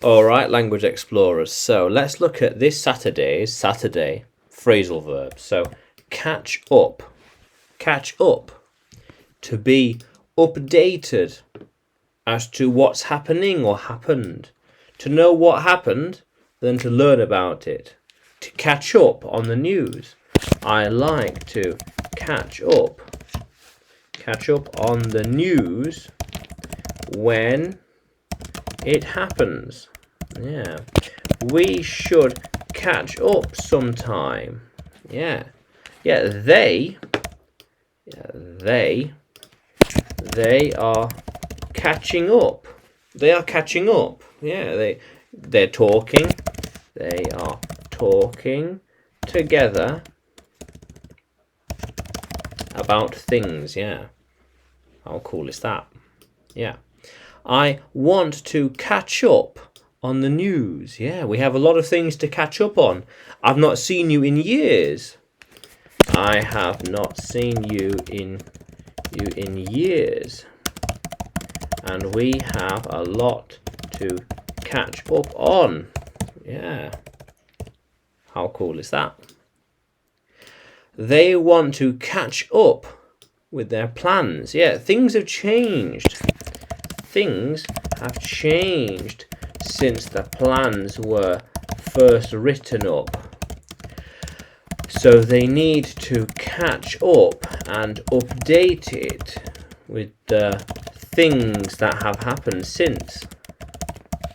All right, language explorers. So let's look at this Saturday phrasal verbs. So catch up, to be updated as to what's happening or happened. To know what happened, then to learn about it. To catch up on the news. I like to catch up on the news when it happens. Yeah. We should catch up sometime. Yeah. They are catching up. They are catching up. Yeah, they're talking. They are talking together about things. Yeah. How cool is that? Yeah. I want to catch up on the news. Yeah, we have a lot of things to catch up on. I've not seen you in years. I have not seen you in years. And we have a lot to catch up on. Yeah. How cool is that? They want to catch up with their plans. Yeah, things have changed. Things have changed since the plans were first written up. So they need to catch up and update it with the things that have happened since.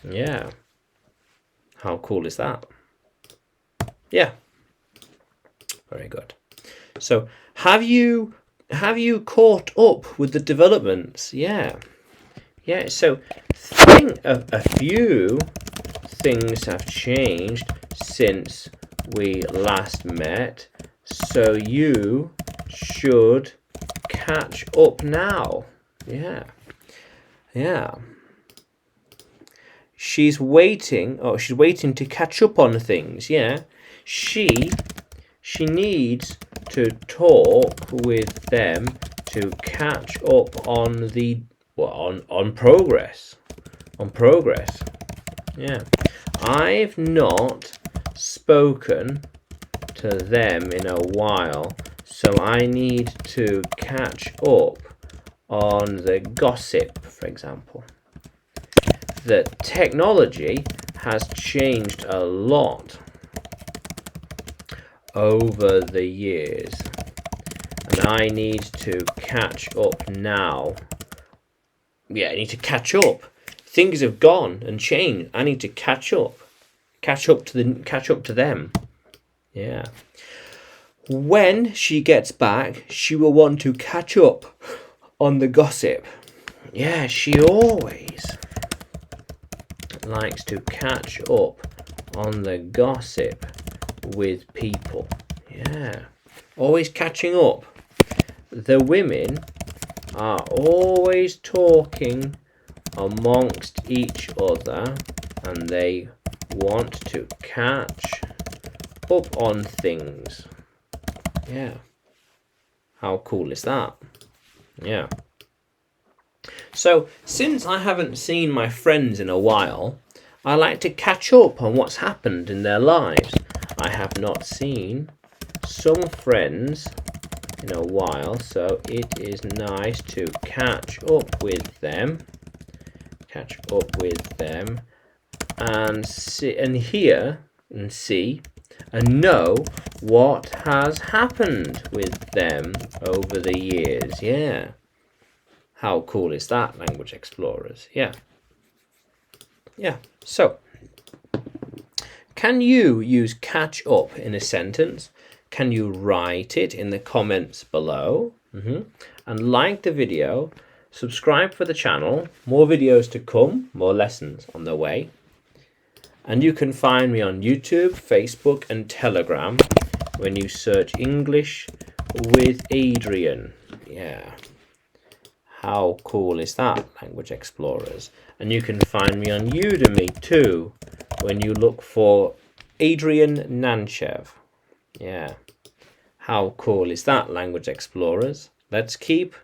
Yeah. How cool is that? Yeah. Very good. So have you caught up with the developments? Yeah. Yeah, so a few things have changed since we last met, so you should catch up now. Yeah. She's waiting to catch up on things. Yeah. She needs to talk with them to catch up on on progress. Yeah. I've not spoken to them in a while, so I need to catch up on the gossip, for example. The technology has changed a lot over the years, and I need to catch up now. Yeah, I need to catch up. Things have gone and changed. I need to catch up to them. Yeah. When she gets back, she will want to catch up on the gossip. Yeah, she always likes to catch up on the gossip with people. Yeah. Always catching up. The women are always talking amongst each other, and they want to catch up on things. Yeah. How cool is that? Yeah. So, since I haven't seen my friends in a while, I like to catch up on what's happened in their lives. I have not seen some friends in a while, so it is nice to catch up with them and see and hear and see and know what has happened with them over the years. Yeah. How cool is that, language explorers? Yeah. So, can you use catch up in a sentence? Can you write it in the comments below? And like the video, subscribe for the channel. More videos to come, more lessons on the way. And you can find me on YouTube, Facebook and Telegram when you search English with Adrian. Yeah. How cool is that, language explorers? And you can find me on Udemy too when you look for Adrian Nanchev. Yeah. How cool is that, language explorers? Let's keep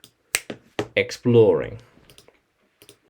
exploring.